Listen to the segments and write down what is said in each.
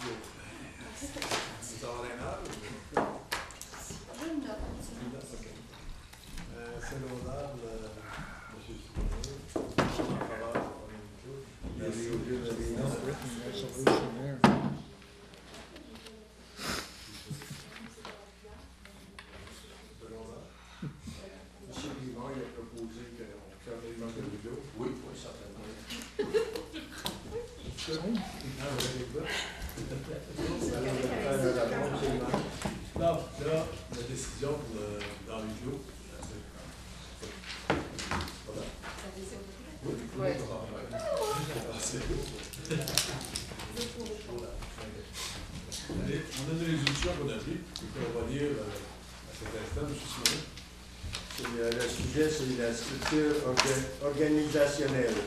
Vous avez une heure ou? Une note. OK. C'est l'honorable, M. Supérieur. M. Vivant, il a proposé qu'on ferme les banques de vidéo. Oui, oui, certainement. Non, là, la décision dans le clos. Oui. Allez, on a une résolution qu'on a prise, et qu'on va lire à cet instant, M. Simon. Le sujet, c'est la structure organisationnelle.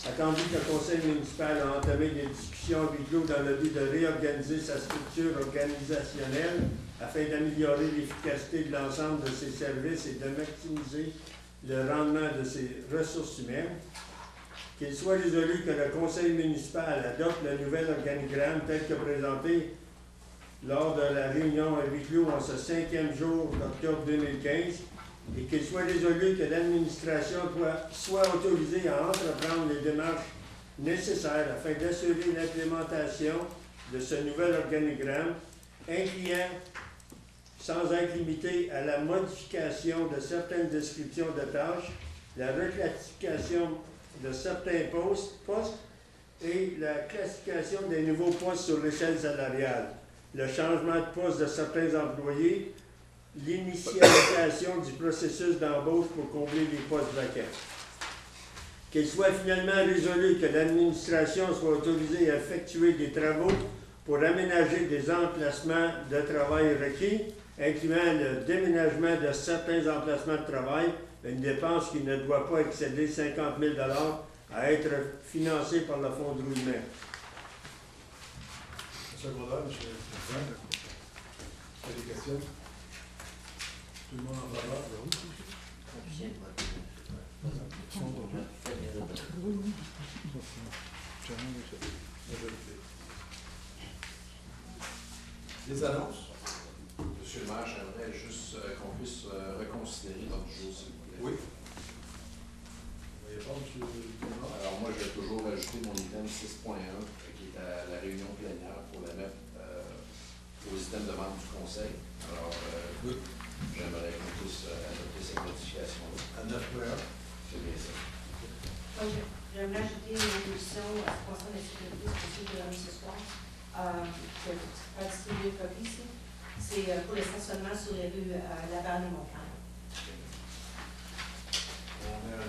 Attendu que le conseil municipal a entamé des discussions à huis clos dans le but de réorganiser sa structure organisationnelle afin d'améliorer l'efficacité de l'ensemble de ses services et de maximiser le rendement de ses ressources humaines, qu'il soit résolu que le conseil municipal adopte le nouvel organigramme tel que présenté lors de la réunion à huis clos en ce 5e jour d'octobre 2015, et qu'il soit résolu que l'administration soit autorisée à entreprendre les démarches nécessaires afin d'assurer l'implémentation de ce nouvel organigramme, incluant, sans être limité à la modification de certaines descriptions de tâches, la reclassification de certains postes et la classification des nouveaux postes sur l'échelle salariale, le changement de poste de certains employés, l'initialisation du processus d'embauche pour combler les postes vacants. Qu'il soit finalement résolu que l'administration soit autorisée à effectuer des travaux pour aménager des emplacements de travail requis, incluant le déménagement de certains emplacements de travail, une dépense qui ne doit pas excéder 50 000 $ à être financée par le Fonds de roulement. Secondaire, M. le Président. Des questions? Tout le monde en faveur? Les annonces? Monsieur le maire, j'aimerais juste qu'on puisse reconsidérer notre jour, s'il vous plaît. Oui. Vous voyez pas, M. Dumont? Alors moi, je vais toujours ajouter mon item 6.1, qui est à la réunion plénière, pour la mettre aux items de membre du conseil. Alors, Oui. j'aimerais qu'on puisse adopter cette modification-là. À 9.1. C'est bien ça. J'aimerais ajouter une position concernant la sécurité spéciale de l'homme ce soir. Je vais pas distribuer une copie ici. C'est pour le stationnement sur les rues Laval et Montcalm. On est à 9.2.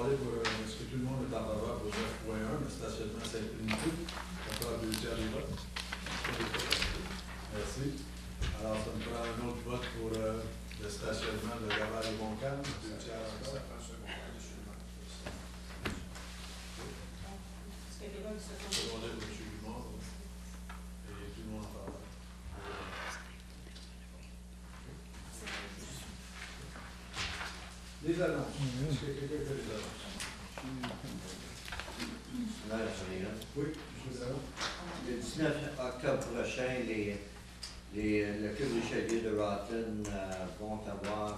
Est-ce que tout le monde est en faveur pour 9.1, le stationnement Sainte-Trinité? Encore 2 tiers des votes. Merci. Alors, ça me prend un autre vote pour le stationnement de Laval et Montcalm. 2 tiers encore. Ça prend un secondaire, monsieur le maire. Est-ce que quelqu'un qui se sent Secondaire de M. Dumont. Et tout le monde en faveur. Les annonces. Est-ce que quelqu'un fait les annonces? Oui, je vous annonce. Le 19 octobre prochain, le club de chevaliers de Rotten vont avoir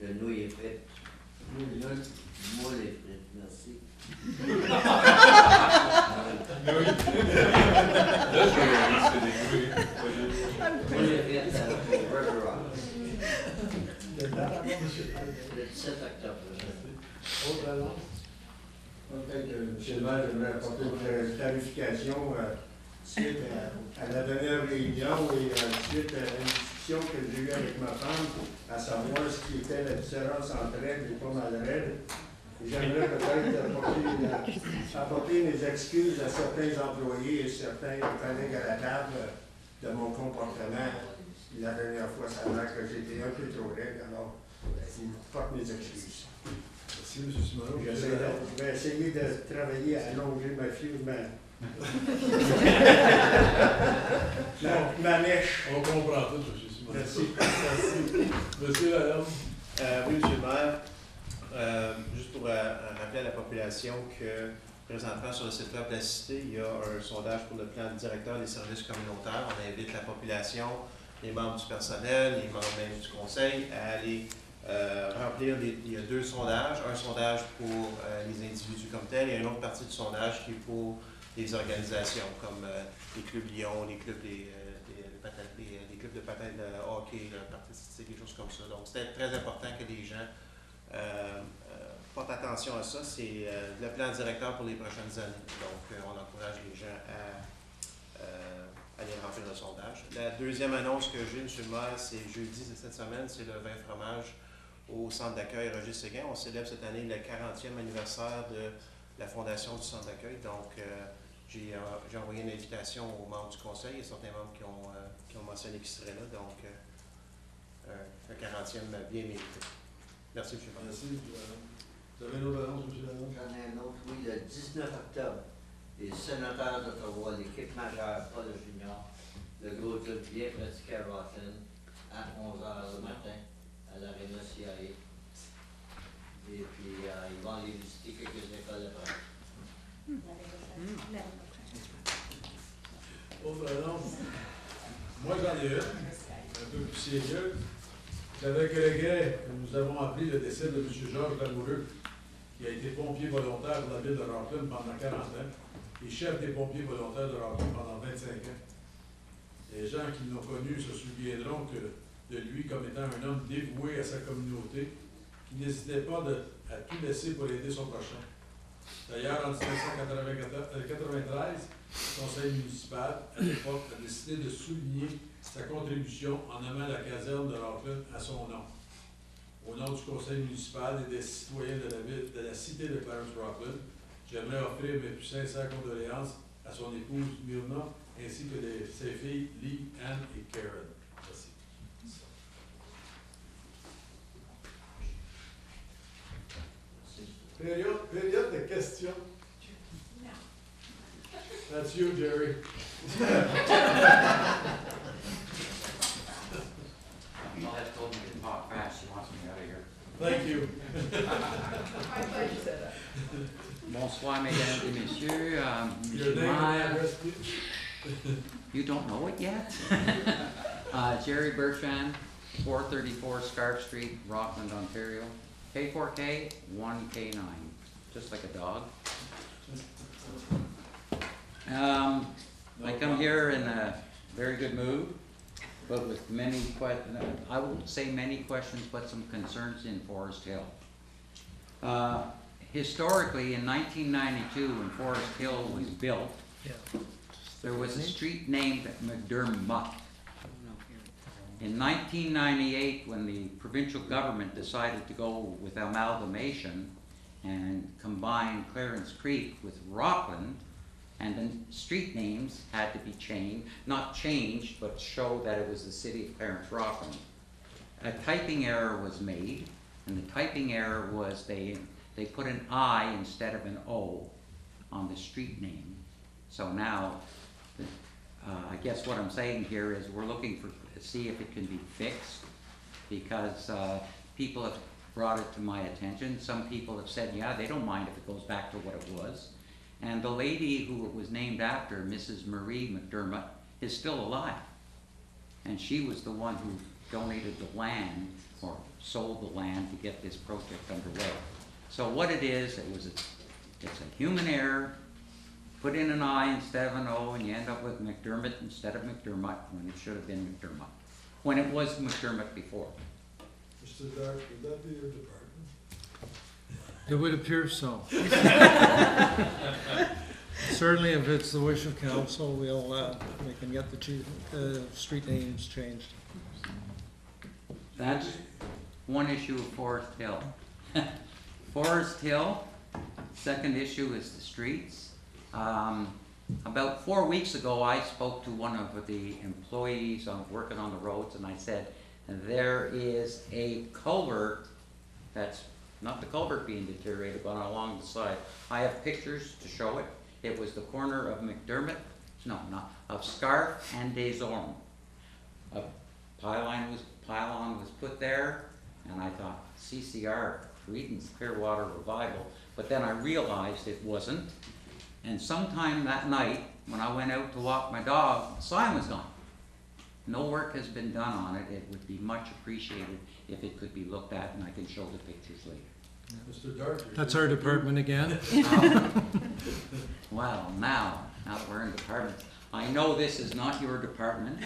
le nouilles et frites. Moule et frites, merci. Moule et frites au River Rock. Le 17 octobre prochain. Autre annonce? Peut-être que M. le maire devrait apporter une clarification suite à la dernière réunion et suite à la discussion que j'ai eue avec ma femme, à savoir ce qui était la différence entre aide et pas mal raide. J'aimerais peut-être apporter mes excuses à certains employés et certains collègues à la table de mon comportement. La dernière fois, ça a l'air que j'étais un peu trop raide, alors je vous porte mes excuses. Merci, M. Simon. Je vais essayer de travailler à allonger ma fuse, ma mèche. On comprend tout, M. Simon. Merci. Merci. Monsieur Lalonde. Oui, M. le maire. Juste pour rappeler à la population que présentement sur le site web de la Cité, il y a un sondage pour le plan directeur des services communautaires. On invite la population, les membres du personnel, les membres même du conseil à aller remplir. Il y a 2 sondages. Un sondage pour les individus comme tels et une autre partie du sondage qui est pour les organisations comme les clubs Lyon, les clubs les clubs de patins de hockey, artistique, des choses comme ça. Donc, c'est très important que les gens portent attention à ça. C'est le plan directeur pour les prochaines années. Donc, on encourage les gens à aller remplir le sondage. La deuxième annonce que j'ai, M. le maire, c'est jeudi de cette semaine, c'est le vin fromage au centre d'accueil Roger Séguin. On célèbre cette année le 40e anniversaire de la fondation du centre d'accueil. Donc, j'ai envoyé une invitation aux membres du conseil. Il y a certains membres qui ont mentionné qu'ils seraient là. Donc, un 40e bien mérité. Merci, M. le maire. Merci, M. Lalonde. Vous avez une autre annonce, M. Lalonde? J'en ai un autre, oui, le 19 octobre. Les sénateurs d'Ottawa, l'équipe majeure, pas le junior, le gros club bien pratiqué à Rockland, à 11h le matin, à l'Arena CIA. Et puis, ils vont aller visiter quelques écoles après. Autre annonce. Moi, j'en ai une, un peu plus sérieuse. C'est avec regret que nous avons appris le décès de M. Georges Lamoureux, qui a été pompier volontaire de la ville de Rockland pendant 40 ans et chef des pompiers volontaires de Rockland pendant 25 ans. Les gens qui l'ont connu se souviendront de lui comme étant un homme dévoué à sa communauté, qui n'hésitait pas à tout laisser pour aider son prochain. D'ailleurs, en 1993, le conseil municipal, à l'époque, a décidé de souligner sa contribution en nommant la caserne de Rockland à son nom. Au nom du conseil municipal et des citoyens de la cité de Clarence-Rockland, j'aimerais offrir mes plus sincères condoléances à son épouse Myrna ainsi que ses filles Lee, Anne et Karen. Merci. Période de questions. That's you, Jerry. Molly told me to talk fast. She wants me out of here. Thank you. Bonsoir, mesdames et messieurs. Your name and address, please. You don't know it yet? Jerry Bertrand, 434 Scarf Street, Rockland, Ontario. K4K, 1K9, just like a dog. I come here in a very good mood, but with many questions. I won't say many questions, but some concerns in Forest Hill. Historically, in 1992, when Forest Hill was built, there was a street named McDermott. In 1998, when the provincial government decided to go with amalgamation and combine Clarence Creek with Rockland, and the street names had to be changed, not changed, but show that it was the city of Clarence-Rockland. A typing error was made, and the typing error was they put an I instead of an O on the street name. So now, I guess what I'm saying here is we're looking to see if it can be fixed, because people have brought it to my attention. Some people have said, yeah, they don't mind if it goes back to what it was. And the lady who it was named after, Mrs. Marie McDermott, is still alive. And she was the one who donated the land, or sold the land to get this project underway. So what it is, it's a human error. Put in an I instead of an O, and you end up with McDermott instead of McDermott, when it should have been McDermott, when it was McDermott before. Mr. Dark, would that be your department? It would appear so. Certainly, if it's the wish of council, we can get the street names changed. That's one issue of Forest Hill. Forest Hill, second issue is the streets. About 4 weeks ago, I spoke to one of the employees working on the roads, and I said, there is a culvert that's not the culvert being deteriorated, but along the side. I have pictures to show it. It was the corner of of Scarf and Des Ormes. A pylon was put there, and I thought, CCR, Creedence Clearwater Revival, but then I realized it wasn't. And sometime that night, when I went out to walk my dog, the sign was gone. No work has been done on it. It would be much appreciated if it could be looked at, and I can show the pictures later. Mr. Dart. That's our department again. Well, now that we're in departments, I know this is not your department.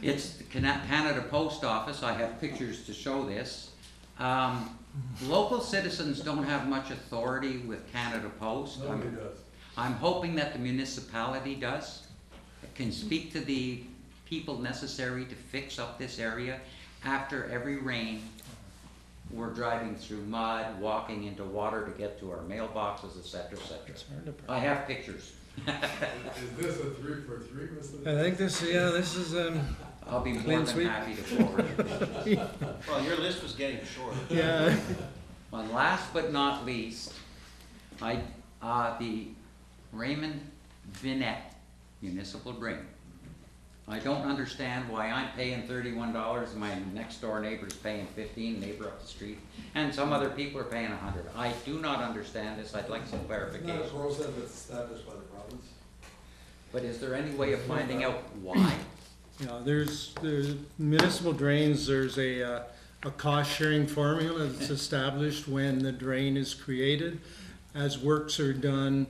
It's the Canada Post Office. I have pictures to show this. Local citizens don't have much authority with Canada Post. Nobody does. I'm hoping that the municipality does. It can speak to the people necessary to fix up this area. After every rain, we're driving through mud, walking into water to get to our mailboxes, etc., etc. It's our department. I have pictures. Is this a 3 for 3, Mr.? I think this is, I'll be more Clean than sweep. happy to forward it. Well, your list was getting short. yeah. And last but not least, the Raymond Vinette Municipal Drain. I don't understand why I'm paying $31 and my next door neighbor's paying $15, neighbor up the street, and some other people are paying $100. I do not understand this. I'd like some Isn't that a clarification. process that's established by the province? But is there any way of finding out why? Yeah, there's municipal drains, there's a cost sharing formula that's established when the drain is created. As works are done,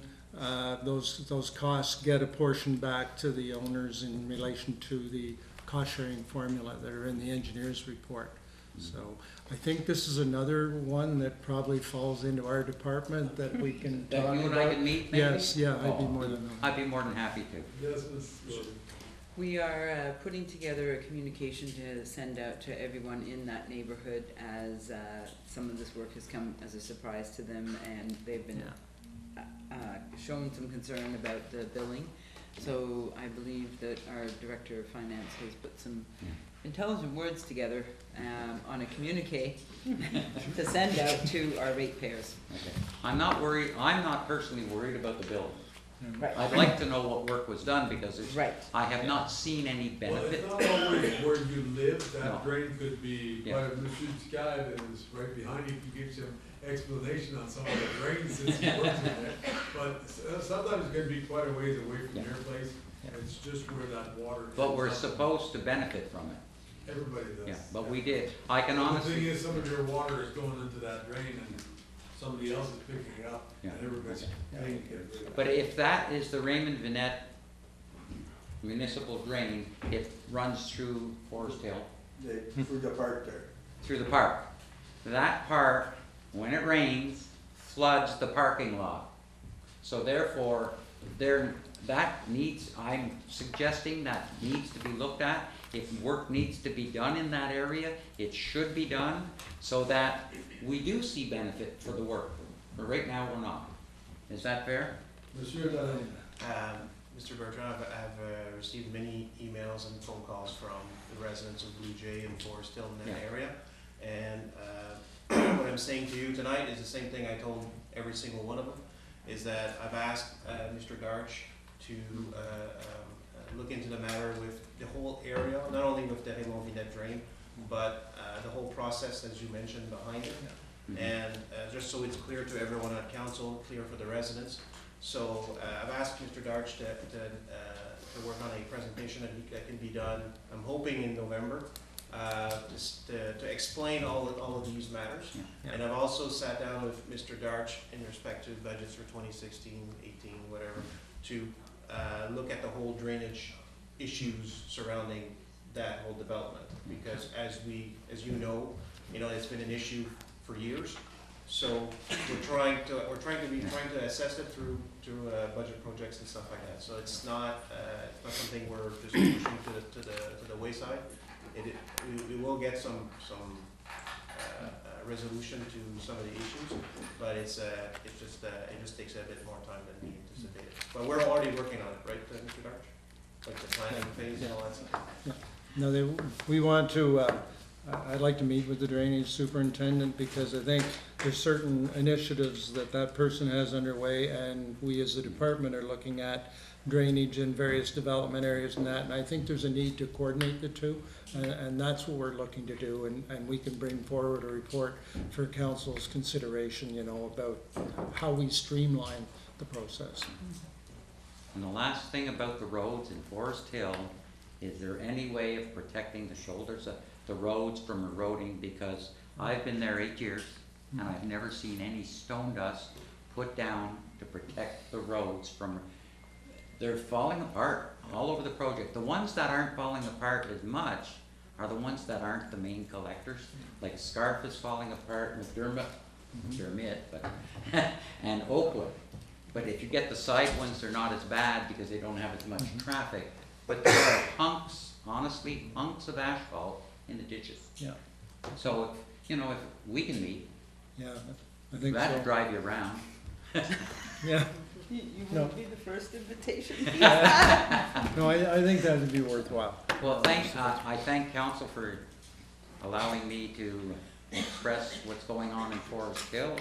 those costs get apportioned back to the owners in relation to the cost sharing formula that are in the engineer's report. So I think this is another one that probably falls into our department that we can That talk you and I about. can meet, maybe? Yes, yeah, I'd be Oh, more than I'd be more than happy to. Yes, Ms. Gordon. We are putting together a communication to send out to everyone in that neighborhood as some of this work has come as a surprise to them, and they've been showing some concern about the billing. So I believe that our Director of Finance has put some intelligent words together on a communique to send out to our ratepayers. Okay. I'm not worried, I'm not personally worried about the bill. Right. I'd like to know what work was done because there's, Right. I have not seen any Well, benefit. it's not always where you live, No. that drain could be, Yeah. but Monsieur Ducaille is right behind you, he gives you an explanation on some of the drains since he works in there. But sometimes it can be quite a ways away from Yeah. your place, Yeah. it's just where that water. But we're ends up. supposed to benefit from it. Everybody does. Yeah, but we did. I can The thing honestly, is, some of your water is going into that drain and somebody else is picking it up, and Yeah. everybody's paying to get rid of it. but if that is the Raymond Vinette municipal drain, it runs through Forest Hill, Through the park there. through the park. That park, when it rains, floods the parking lot. So therefore, I'm suggesting that needs to be looked at. If work needs to be done in that area, it should be done so that we do see benefit for the work. But right now, we're not. Is that fair? Monsieur Lalonde. Mr. Bertrand, I've received many emails and phone calls from the residents of Blue Jay and Forest Hill in that Yeah. area. And what I'm saying to you tonight is the same thing I told every single one of them, is that I've asked Mr. Darch to look into the matter with the whole area, not only with the Raymond Vinette drain, but the whole process, as you mentioned, behind it. And just so it's clear to everyone at council, clear for the residents. So I've asked Mr. Darch to work on a presentation that can be done, I'm hoping in November, just to explain all of these matters. Yeah. And I've also sat down with Mr. Darch in respect to budgets for 2016, 18, whatever, to look at the whole drainage issues surrounding that whole development. Because as you know, it's been an issue for years. So we're trying to assess it through budget projects and stuff like that. So it's not something we're just pushing to the wayside. We will get some resolution to some of the issues, but it just takes a bit more time than we anticipated. But we're already working on it, right, Mr. Darch? Like the planning phase and all that stuff? No, we want to, I'd like to meet with the drainage superintendent because I think there's certain initiatives that person has underway, and we as a department are looking at drainage in various development areas and that, and I think there's a need to coordinate the two, and that's what we're looking to do, and we can bring forward a report for council's consideration, you know, about how we streamline the process. And the last thing about the roads in Forest Hill, is there any way of protecting the shoulders of the roads from eroding? Because I've been there 8 years and I've never seen any stone dust put down to protect the roads from, they're falling apart all over the project. The ones that aren't falling apart as much are the ones that aren't the main collectors. Like Scarf is falling apart, McDermott, but and Oakwood. But if you get the side ones, they're not as bad because they don't have as much traffic. But there are hunks, honestly, hunks of asphalt in the ditches. Yeah, So if, you know, if we can meet, yeah, I think that'd so. drive you around. Yeah, You No. won't be the first invitation. no, I think that would be worthwhile. Well, thanks, I thank council for allowing me to express what's going on in Forest Hill.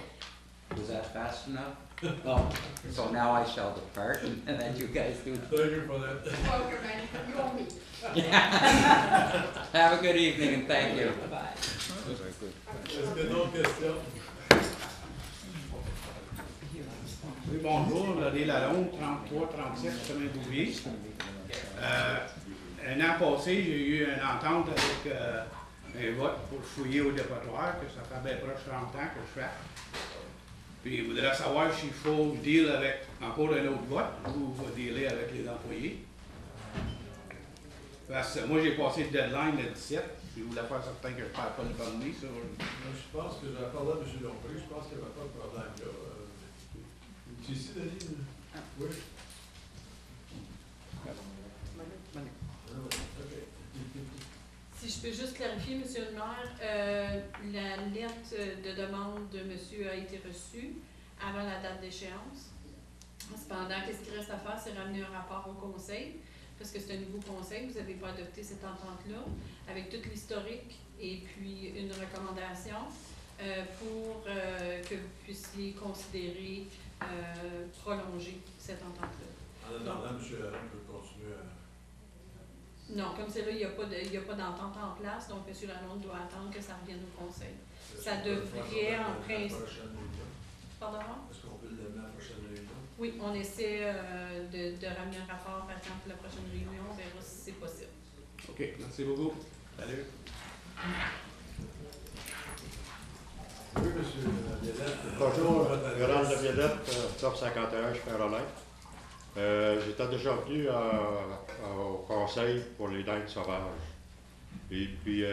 Was that fast enough? Oh, so now I shall depart and then you guys do. Thank you for that. Welcome, man. You owe me. Have a good evening and thank you. Bye. Est-ce que d'autres questions? Oui, bonjour, Laurie Lalonde, 33-37 chemin d'Ouvier. Un an passé, j'ai eu une entente avec un vote pour fouiller au dépotoir, que ça fait bien proche 30 ans que je fais. Puis il voudrait savoir s'il faut deal avec encore un autre vote ou il va dealer avec les employés. Parce que moi, j'ai passé le deadline le 17, puis je voulais faire certain que je ne perds pas le permis sur... Je pense que j'ai parlé à M. Lompré, je pense qu'il n'y avait pas de problème là. Tu es ici, Denis? Oui. Si je peux juste clarifier, Monsieur le maire, la lettre de demande de monsieur a été reçue avant la date d'échéance. Cependant, qu'est-ce qui reste à faire, c'est ramener un rapport au conseil, parce que c'est un nouveau conseil, vous n'avez pas adopté cette entente-là, avec tout l'historique et puis une recommandation pour que vous puissiez considérer prolonger cette entente-là. En attendant, M. Lalonde peut continuer à... Non, comme c'est là, il n'y a pas d'entente en place, donc M. Lalonde doit attendre que ça revienne au conseil. Ça devrait en principe... Pardon? Est-ce qu'on peut le donner à la prochaine réunion? Oui, on essaie de ramener un rapport par exemple pour la prochaine réunion, on verra si c'est possible. OK, merci beaucoup. Salut. Oui, M. Laviolette. Bonjour, Yolande Laviolette, top 51, je fais un relais. J'étais déjà venu au conseil pour les dindes sauvages. Et puis,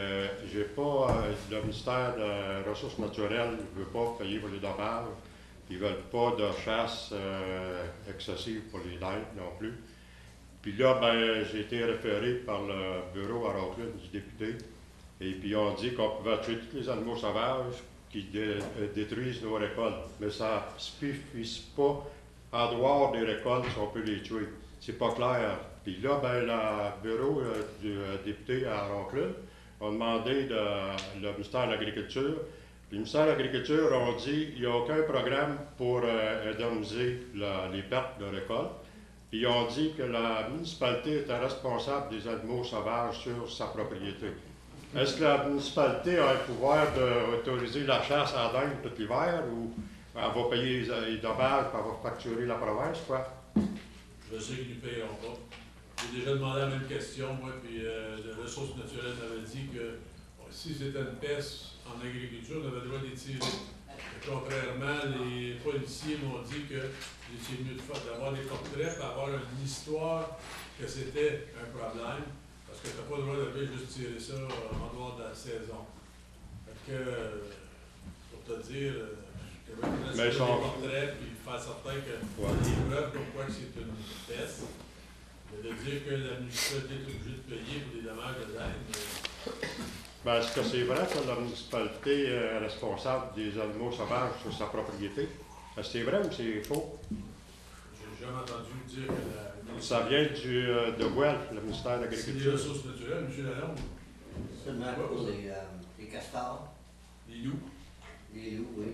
j'ai pas, le ministère des Ressources naturelles ne veut pas payer pour les dommages. Ils ne veulent pas de chasse excessive pour les dindes non plus. Puis là, ben, j'ai été référé par le bureau à Rockland du député. Et puis, ils ont dit qu'on pouvait tuer tous les animaux sauvages qui détruisent nos récoltes. Mais ça ne suffit pas en dehors des récoltes si on peut les tuer. C'est pas clair. Puis là, ben, le bureau du député à Rockland a demandé le ministère de l'Agriculture. Puis le ministère de l'Agriculture a dit qu'il n'y a aucun programme pour indemniser les pertes de récolte. Puis ils ont dit que la municipalité était responsable des animaux sauvages sur sa propriété. Est-ce que la municipalité a le pouvoir d'autoriser la chasse à la dinde tout l'hiver ou elle va payer les dommages et elle va facturer la province, quoi? Je sais qu'ils ne payeront pas. J'ai déjà demandé la même question, moi, puis les ressources naturelles m'avaient dit que si c'était une peste en agriculture, on avait le droit d'y tirer. Contrairement, les policiers m'ont dit que c'est mieux d'avoir des portraits pour avoir une histoire que c'était un problème, parce que tu n'as pas le droit d'aller juste tirer ça en dehors de la saison. Fait que, pour te dire, je vais des portraits puis faire certain que les preuves comme quoi que c'est une peste. Mais de dire que la municipalité est obligée de payer pour des dommages de dinde, Ben, est-ce que c'est vrai que la municipalité est responsable des animaux sauvages sur sa propriété? Est-ce que c'est vrai ou c'est faux? J'ai jamais entendu dire que Ça vient de WEL, le ministère de c'est des l'Agriculture. ressources naturelles, M. Lalonde. Seulement pour les castors. Les loups. Les loups, oui.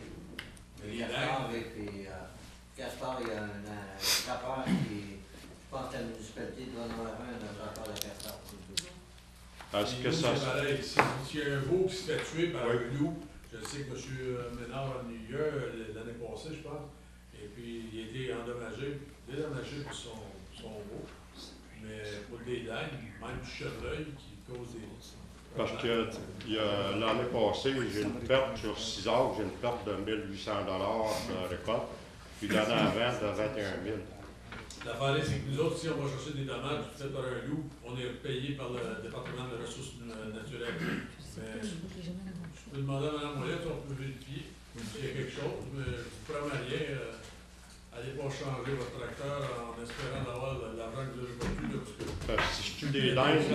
Mais Les les castors, dingues. et puis, castors, il y a un rapport qui, je pense que la municipalité doit en avoir un rapport de castors. Est-ce Les que loups, ça... c'est pareil. S'il y a un veau qui se fait tuer par Oui. un loup, je sais que M. Ménard a eu l'année passée, je pense, et puis il a été dédommagé pour son veau. Mais pour des dingues, même du chevreuil qui cause des... Parce que l'année passée, j'ai une perte sur 6 heures, j'ai une perte de 1 800 $ de récolte, puis l'année avant de 21 000. L'affaire, c'est que nous autres, si on va chercher des dommages faits par un loup, on est payé par le département des ressources naturelles. Mais je peux demander à Mme Moyette si on peut vérifier s'il y a quelque chose, mais je vous promets rien. Allez pas changer votre tracteur en espérant d'avoir l'argent que vous avez pas plus, parce que... Si je tue des dingues, je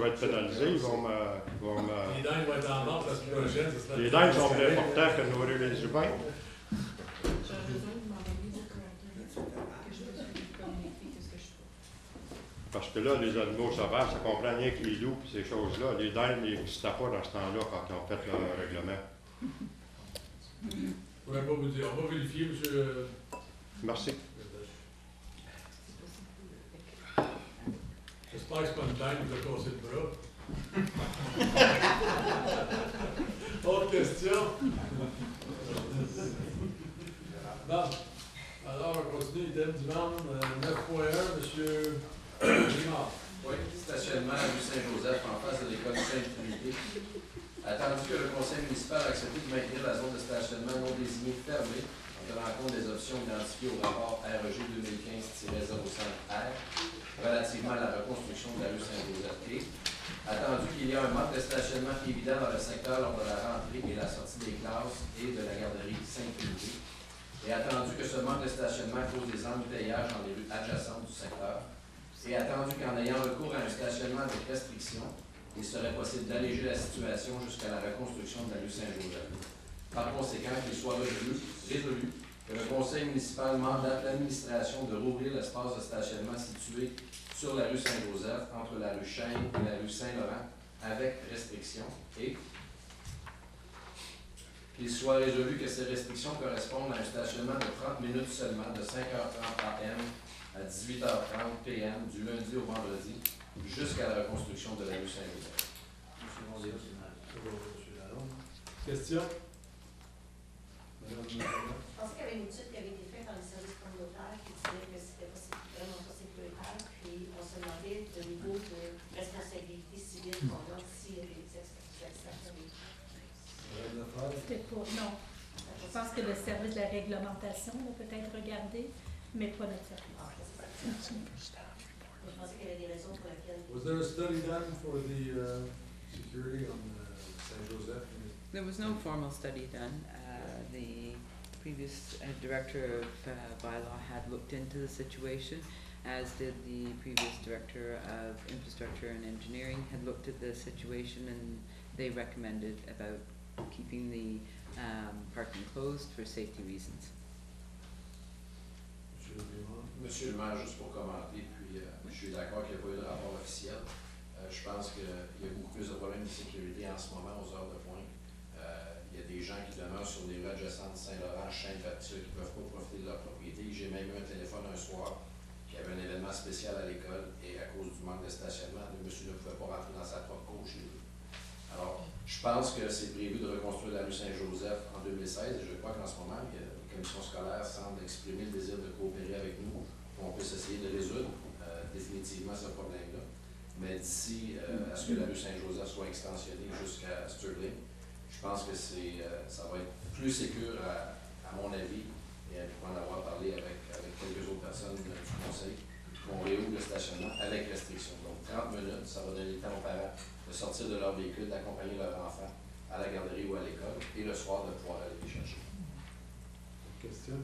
vais être pénalisé, ils vont me... Les dingues vont être en mort parce que prochaine, ça sera... Les dingues sont plus importants que nourrir les humains. J'aurais besoin de m'envoyer des coordonnées que je me suis communiqué, qu'est-ce que je fais. Parce que là, les animaux sauvages, ça comprend rien que les loups et ces choses-là. Les dingues n'existaient pas dans ce temps-là quand ils ont fait le règlement. Je ne pourrais pas vous dire. On va vérifier, monsieur... Merci. J'espère que ce n'est pas une dingue qui vous a cassé le bras. Autre question? Bon. Alors, on continue. Item du membre 9.1, monsieur Guimard. Oui, stationnement à rue Saint-Joseph en face de l'école Sainte-Trinité. Attendu que le conseil municipal a accepté de maintenir la zone de stationnement non désignée fermée en tenant compte des options identifiées au rapport REG 2015-05R relativement à la reconstruction de la rue Saint-Joseph. Et attendu qu'il y a un manque de stationnement évident dans le secteur lors de la rentrée et la sortie des classes et de la garderie Sainte-Trinité. Et attendu que ce manque de stationnement cause des embouteillages dans les rues adjacentes du secteur. Et attendu qu'en ayant recours à un stationnement avec restriction, il serait possible d'alléger la situation jusqu'à la reconstruction de la rue Saint-Joseph. Par conséquent, qu'il soit résolu que le conseil municipal mandate l'administration de rouvrir l'espace de stationnement situé sur la rue Saint-Joseph, entre la rue Chêne et la rue Saint-Laurent, avec restriction, et qu'il soit résolu que ces restrictions correspondent à un stationnement de 30 minutes seulement, de 5h30 AM à 18h30 PM, du lundi au vendredi, jusqu'à la reconstruction de la rue Saint-Joseph. Question? Je pense qu'il y avait une étude qui avait été faite par les services communautaires qui disait que c'était vraiment pas sécuritaire, puis on se demandait le niveau de responsabilité civile qu'on a s'il y a des exceptions. C'était pas, non. Je pense que le service de la réglementation va peut-être regarder, mais pas notre service. Je pense qu'il y avait des raisons pour lesquelles. Was there a study done for the security on Saint Joseph? There was no formal study done. The previous director of bylaw had looked into the situation, as did the previous director of infrastructure and engineering had looked at the situation, and they recommended about keeping the parking closed for safety reasons. Monsieur le maire, juste pour commenter, puis je suis d'accord qu'il n'y a pas eu de rapport officiel. Je pense qu'il y a beaucoup plus de problèmes de sécurité en ce moment aux heures de pointe. Il y a des gens qui demeurent sur les rues adjacentes de Saint-Laurent, Chêne-Baptiste, qui ne peuvent pas profiter de leur propriété. J'ai même eu un téléphone un soir qui avait un événement spécial à l'école et à cause du manque de stationnement, le monsieur ne pouvait pas rentrer dans sa propre cour chez lui. Alors, je pense que c'est prévu de reconstruire la rue Saint-Joseph en 2016 et je crois qu'en ce moment, la commission scolaire semble exprimer le désir de coopérer avec nous pour qu'on puisse essayer de résoudre définitivement ce problème-là. Mais d'ici à ce que la rue Saint-Joseph soit extensionnée jusqu'à Stirling, je pense que ça va être plus sécure à mon avis, et pour en avoir parlé avec quelques autres personnes du conseil, qu'on réouvre le stationnement avec restriction. Donc 30 minutes, ça va donner le temps aux parents de sortir de leur véhicule, d'accompagner leur enfant à la garderie ou à l'école, et le soir de pouvoir aller les chercher. Question?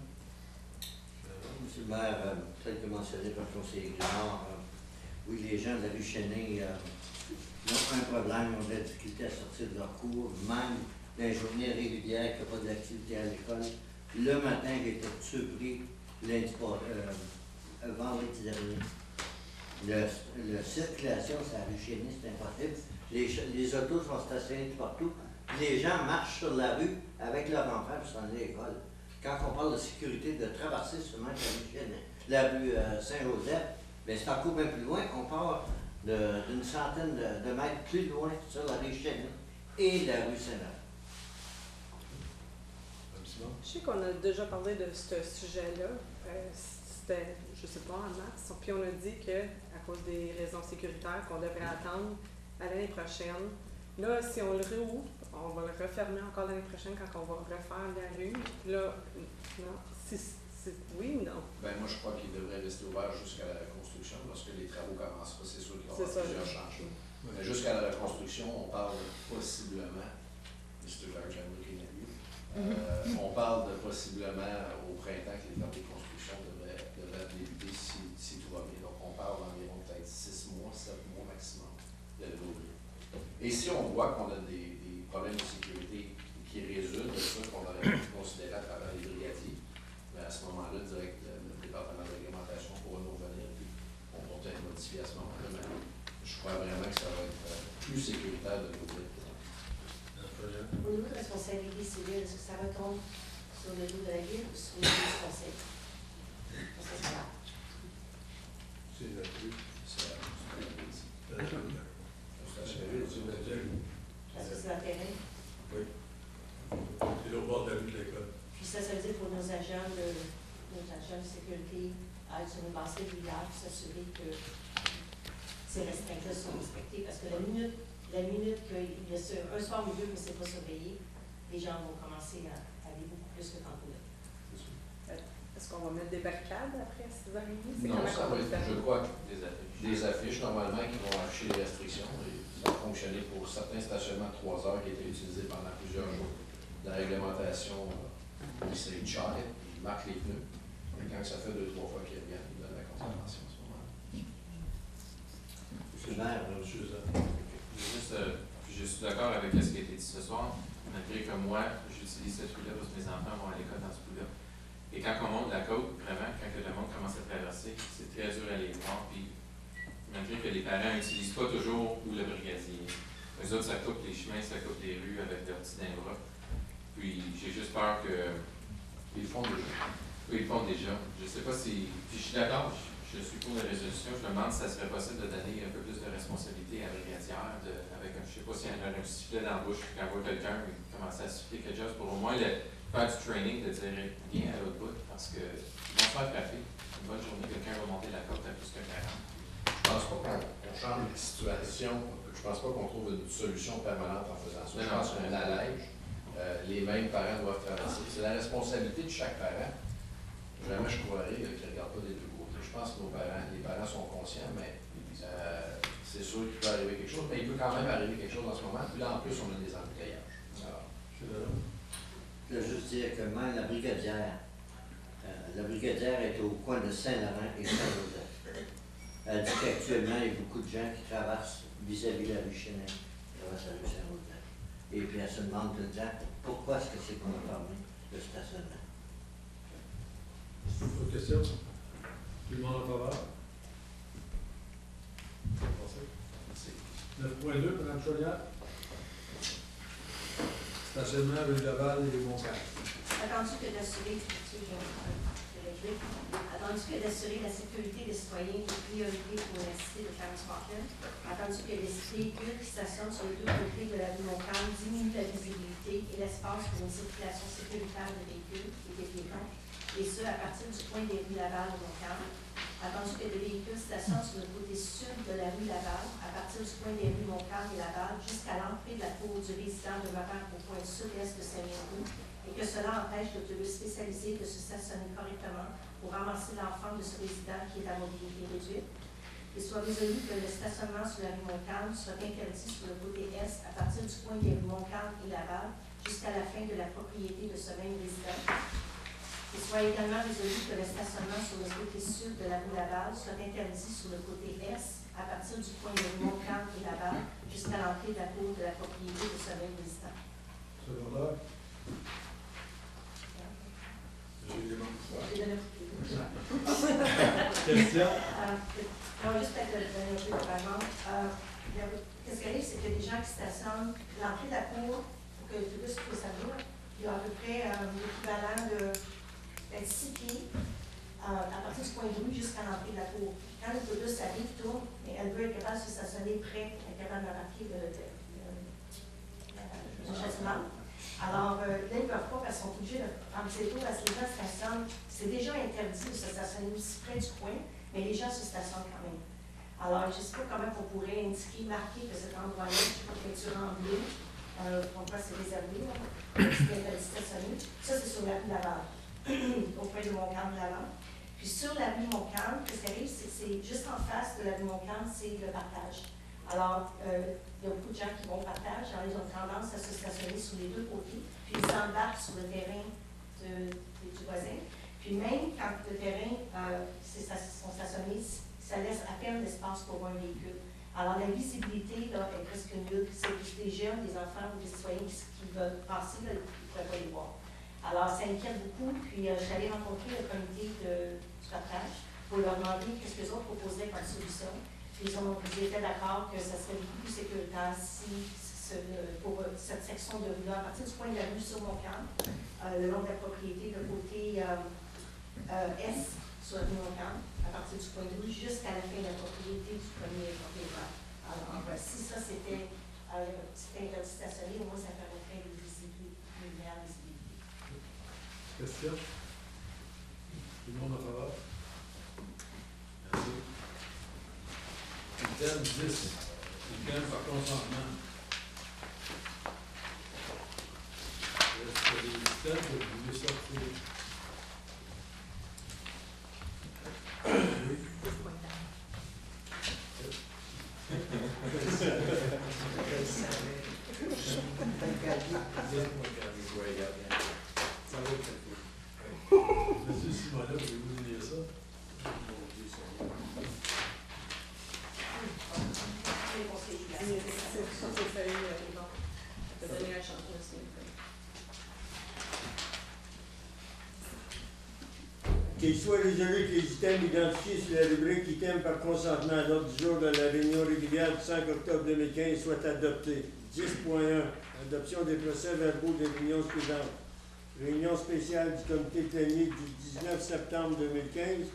Monsieur le maire, tel que mentionné par le conseiller Grimard, Oui, les gens de la rue Chénée ont un problème, ils ont de la difficulté à sortir de leur cours, même dans les journées régulières, qu'il n'y a pas d'activité à l'école. Le matin, j'ai été surpris vendredi dernier. La circulation sur la rue Chénée, c'est impossible. Les autos sont stationnés partout. Les gens marchent sur la rue avec leurs enfants pour s'en aller à l'école. Quand on parle de sécurité, de traverser seulement la rue Saint-Joseph, bien, c'est encore bien plus loin. On part d'une centaine de mètres plus loin sur la rue Chénée et la rue Saint-Laurent. Je sais qu'on a déjà parlé de ce sujet-là. C'était, je ne sais pas, en mars. Puis on a dit qu'à cause des raisons sécuritaires, qu'on devrait attendre à l'année prochaine. Là, si on le rouvre, on va le refermer encore l'année prochaine quand on va refaire la rue. Là, non. Oui ou non? Ben, moi, je crois qu'il devrait rester ouvert jusqu'à la reconstruction. Lorsque les travaux commencent, c'est sûr qu'il y aura plusieurs changements. Mais jusqu'à la reconstruction, on parle possiblement, Mr. Large, on parle de possiblement au printemps que les travaux de construction devraient débuter si tout va bien. Donc, on parle d'environ peut-être 6 mois, 7 mois maximum de l'ouvrir. Et si on voit qu'on a des problèmes de sécurité qui résultent de ça, qu'on aurait pu considérer à travers les brigadiers, bien à ce moment-là, le département de réglementation pourra nous revenir et on pourra peut-être modifier à ce moment-là. Mais je crois vraiment que ça va être plus sécuritaire de l'ouvrir. Au niveau de responsabilité civile, est-ce que ça retombe sur le dos de la ville ou sur le dos du conseil? Parce que c'est là. C'est la ville. Parce que c'est l'intérêt. Oui. C'est au bord de la rue de l'école. Puis ça veut dire pour nos agents de sécurité à être sur une base régulière pour s'assurer que ces restreintes-là sont respectées. Parce que la minute qu'il y a un soir ou deux que c'est pas surveillé, les gens vont commencer à aller beaucoup plus que tantôt. Est-ce qu'on va mettre des barricades après 6h30? Non, ça va être, je crois, des affiches normalement qui vont afficher les restrictions. Ça va fonctionner pour certains stationnements de 3 heures qui étaient utilisés pendant plusieurs jours. La réglementation, c'est check, ils marquent les pneus. Et quand ça fait 2-3 fois qu'ils reviennent, ils donnent la contravention à ce moment-là. Je suis d'accord avec ce qui a été dit ce soir, malgré que moi, j'utilise cette rue-là parce que mes enfants vont à l'école dans ce bout-là. Et quand on monte la côte, vraiment, quand le monde commence à traverser, c'est très dur à les voir. Puis, malgré que les parents n'utilisent pas toujours ou le brigadier, eux autres, ça coupe les chemins, ça coupe les rues avec leurs petits bras. Puis, j'ai juste peur que. Ils le font déjà. Oui, ils le font déjà. Je ne sais pas si. Puis, je suis d'accord, je suis pour la résolution. Je me demande si ça serait possible de donner un peu plus de responsabilité à la brigadière, avec un, je ne sais pas s'il y a un sifflet dans la bouche, quand on voit quelqu'un commencer à siffler quelque chose, pour au moins faire du training, de dire viens à l'autre bout, parce qu'ils vont se faire frapper. Une bonne journée, quelqu'un va monter la côte à plus que 40. Je pense pas qu'on change la situation. Je pense pas qu'on trouve une solution permanente en faisant ça. Je pense qu'on allège. Les mêmes parents doivent traverser. C'est la responsabilité de chaque parent. Jamais je croirais qu'ils ne regardent pas des deux côtés. Je pense que les parents sont conscients, mais c'est sûr qu'il peut arriver quelque chose. Mais il peut quand même arriver quelque chose en ce moment. Puis là, en plus, on a des embouteillages. Je veux juste dire que même la brigadière est au coin de Saint-Laurent et Saint-Joseph. Elle dit qu'actuellement, il y a beaucoup de gens qui traversent vis-à-vis la rue Chénée, qui traversent la rue Saint-Joseph. Et puis elle se demande tout le temps pourquoi est-ce que c'est conformé le stationnement. Autre question? Tout le monde en faveur? 9.2, Mme Chaulière. Stationnement, rue Laval et Montcalm. Attendu que d'assurer la sécurité des citoyens est priorité pour la cité de Clarence Parker, attendu que les véhicules qui stationnent sur les deux côtés de la rue Montcalm diminuent la visibilité et l'espace pour une circulation sécuritaire de véhicules et des piétons, et ce, à partir du point des rues Laval et Montcalm, attendu que les véhicules stationnent sur le côté sud de la rue Laval, à partir du point des rues Montcalm et Laval, jusqu'à l'entrée de la cour du résident demeurant au point sud-est de Saint-Méry, et que cela empêche l'autobus spécialisé de se stationner correctement pour ramasser l'enfant de ce résident qui est à mobilité réduite. Il soit résolu que le stationnement sur la rue Montcalm soit interdit sur le côté est à partir du point des rues Montcalm et Laval jusqu'à la fin de la propriété de ce même résident. qu'il soit également résolu que le stationnement sur le côté sud de la rue Laval soit interdit sur le côté est à partir du point de rue Montcalm et Laval jusqu'à l'entrée de la cour de la propriété de ce même résident. Secondaire. J'ai des membres. Question? Non, juste peut-être donner un peu de fragment. Qu'est-ce qui arrive, c'est que des gens qui stationnent l'entrée de la cour, pour que le public puisse savoir, il y a à peu près l'équivalent de 6 pieds à partir du point de vue jusqu'à l'entrée de la cour. Quand l'autobus arrive, tourne, et elle veut être capable de se stationner près, elle est capable d'embarquer le châtiment. Alors, là, ils ne peuvent pas parce qu'ils sont obligés de prendre ces tours parce que les gens stationnent. C'est déjà interdit de se stationner aussi près du coin, mais les gens se stationnent quand même. Alors, je ne sais pas comment on pourrait indiquer, marquer que cet endroit-là, je sais pas, peinture en bleu, on voit c'est réservé, c'est interdit de stationner. Ça, c'est sur la rue Laval, au point de Montcalm-Laval. Puis sur la rue Montcalm, ce qui arrive, c'est que c'est juste en face de la rue Montcalm, c'est le partage. Alors, il y a beaucoup de gens qui vont au partage, alors ils ont tendance à se stationner sur les deux côtés, puis ils s'embarquent sur le terrain du voisin. Puis même quand le terrain sont stationnés, ça laisse à peine d'espace pour un véhicule. Alors la visibilité là, est presque nulle. C'est juste des jeunes, des enfants ou des citoyens qui veulent passer, là, ils ne pourraient pas les voir. Alors ça inquiète beaucoup, puis j'allais rencontrer le comité du partage pour leur demander qu'est-ce que les autres proposeraient comme solution. Ils étaient d'accord que ça serait beaucoup plus sécuritaire si, pour cette section de rue-là, à partir du point de la rue sur Montcalm, le long de la propriété, le côté est sur la rue Montcalm, à partir du point de rue jusqu'à la fin de la propriété du premier propriétaire. Alors, si ça c'était interdit de stationner, au moins ça permettrait une meilleure visibilité. Question? Tout le monde en faveur? Merci. Item 10, item par consentement. Est-ce que les items que vous voulez sortir? Oui. Monsieur Simonet, voulez-vous lire ça? Qu'il soit résolu que les items identifiés sur la rubrique items par consentement à l'ordre du jour de la réunion régulière du 5 octobre 2015 soient adoptés. 10.1. Adoption des procès-verbaux des réunions suivantes. Réunion spéciale du comité plénier du 19 septembre 2015.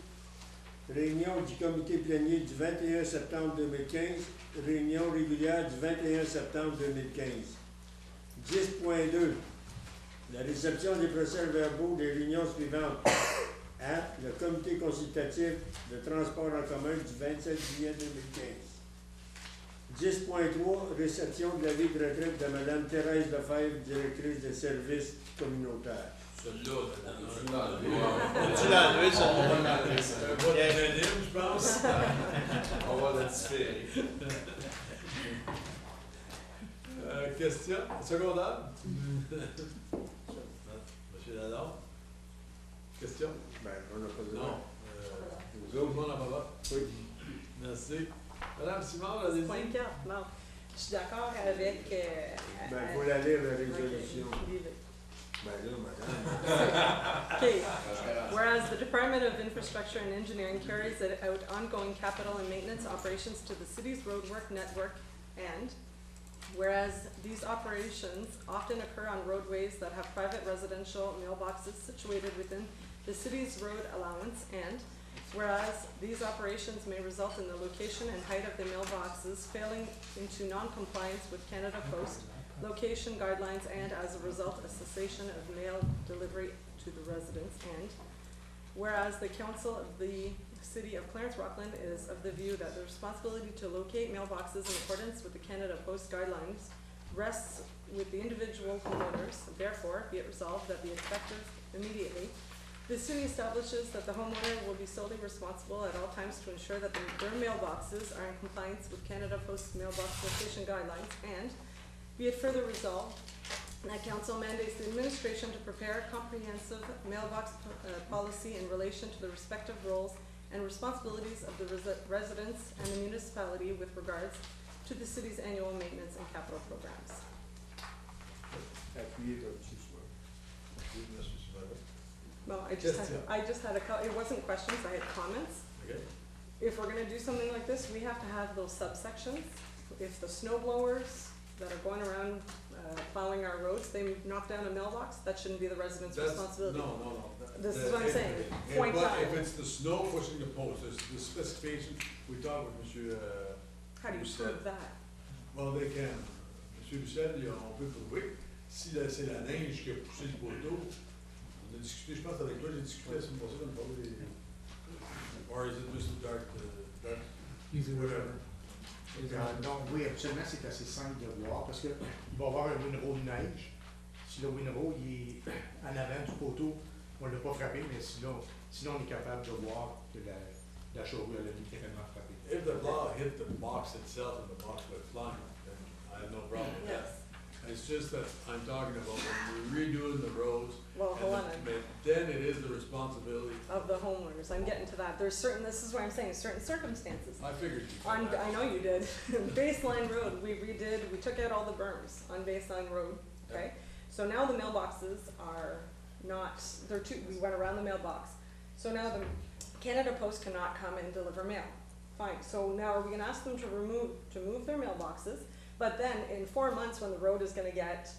Réunion du comité plénier du 21 septembre 2015. Réunion régulière du 21 septembre 2015. 10.2. La réception des procès-verbaux des réunions suivantes. À le comité consultatif de transport en commun du 27 juillet 2015. 10.3. Réception de l'avis de retraite de Mme Thérèse Lefebvre, directrice des services communautaires. Celui-là, Tu l'as enlevé, ça? c'est un vote unanime, je pense. On va la différer. Question? Secondaire? Monsieur Ladon? Question? Ben, on n'a pas besoin. Non. Tout le monde en faveur? Oui. Merci. Madame Simard, allez-y. Point 4, non. Je suis d'accord avec... Ben, il faut la lire, la résolution. Okay. Ben là, madame. Okay. Whereas the Department of Infrastructure and Engineering carries out ongoing capital and maintenance operations to the city's roadwork network, and whereas these operations often occur on roadways that have private residential mailboxes situated within the city's road allowance, and whereas these operations may result in the location and height of the mailboxes failing into non-compliance with Canada Post location guidelines, and as a result a cessation of mail delivery to the residents, and whereas the council of the city of Clarence-Rockland is of the view that the responsibility to locate mailboxes in accordance with the Canada Post guidelines rests with the individual homeowners. Therefore, be it resolved that the effective immediately, the city establishes that the homeowner will be solely responsible at all times to ensure that their mailboxes are in compliance with Canada Post mailbox location guidelines, and be it further resolved That council mandates the administration to prepare a comprehensive mailbox policy in relation to the respective roles and responsibilities of the residents and the municipality with regards to the city's annual maintenance and capital programs. Well, I just had it wasn't questions, I had comments. Okay. If we're gonna do something like this, we have to have those subsections. If the snow blowers that are going around plowing our roads, they knock down a mailbox, that shouldn't be the residents' responsibility. No. This is what I'm saying. Point But out. if it's the snow pushing the post, there's the specification, we talked with Monsieur, How do you prove that? bon, they can. Monsieur Michel, on peut prouver. Si c'est la neige qui a poussé le poteau, on a discuté, je pense avec toi, j'ai discuté la semaine passée, on a parlé des... Or is it Mr. Dark, whatever. Donc oui, absolument, c'est assez simple de voir parce qu'il va y avoir un windrow de neige. Si le windrow il est en avant du poteau, on ne l'a pas frappé, mais sinon on est capable de voir que la charrue a littéralement frappé. If the ball hit the box itself and the box went flying, then I have no problem with that. It's just that I'm talking about when we're redoing the roads. Well, hold on. Then it is the responsibility. Of the homeowners, I'm getting to that. There's certain, this is what I'm saying, certain circumstances. I figured you. I know you did. Baseline Road, we took out all the berms on Baseline Road, okay? So now the mailboxes are not, we went around the mailbox. So now the Canada Post cannot come and deliver mail. Fine, so now are we gonna ask them to move their mailboxes? But then in 4 months, when the road is gonna get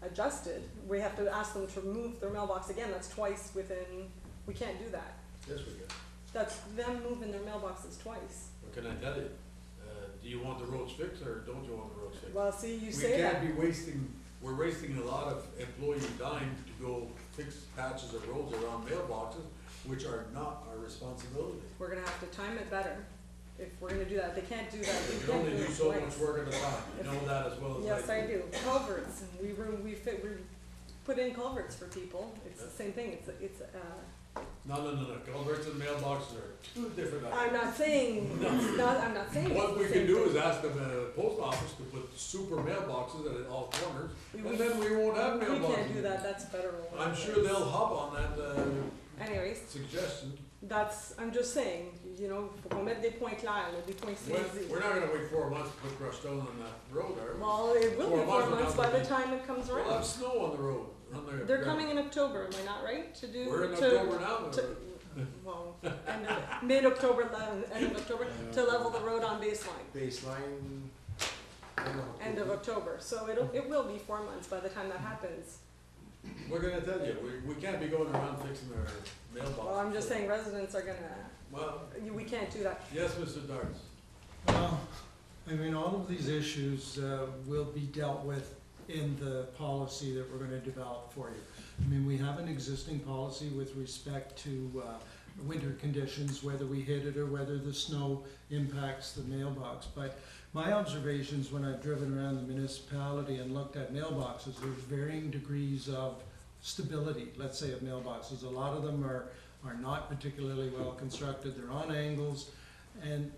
adjusted, we have to ask them to move their mailbox again. That's twice within, we can't do that. Yes, we can. That's them moving their mailboxes twice. What can I tell you? Do you want the roads fixed or don't you want the roads fixed? Well, see, you say that. We can't be we're wasting a lot of employee time to go fix patches of roads around mailboxes, which are not our responsibility. We're gonna have to time it better if we're gonna do that. They can't do that. You can only do so much work at a time. You know that as well as I do. Yes, I do. Culverts, we put in culverts for people. It's the same thing. No. Culverts and mailboxes are two different items. I'm not saying, I'm not saying. What we can do is ask them at the post office to put super mailboxes at all corners, and then we won't have mailboxes. We can't do that. That's federal. I'm sure they'll hop on that, anyways, suggestion. I'm just saying, faut qu'on mette des points clairs, des points saisis. We're not gonna wait 4 months to put crushed stone on that road, are we? Well, it will be 4 months by the time it comes around. We'll have snow on the road. They're coming in October, am I not right? We're in October now. Well, mid-October, end of October, to level the road on Baseline. Baseline. End of October, so it will be 4 months by the time that happens. We're gonna tell you, we can't be going around fixing our mailbox. Well, I'm just saying residents are gonna, Well, we can't do that. yes, Mr. Darts. Well, I mean, all of these issues will be dealt with in the policy that we're gonna develop for you. I mean, we have an existing policy with respect to winter conditions, whether we hit it or whether the snow impacts the mailbox. But my observations when I've driven around the municipality and looked at mailboxes, there's varying degrees of stability, let's say, of mailboxes. A lot of them are not particularly well constructed, they're on angles, and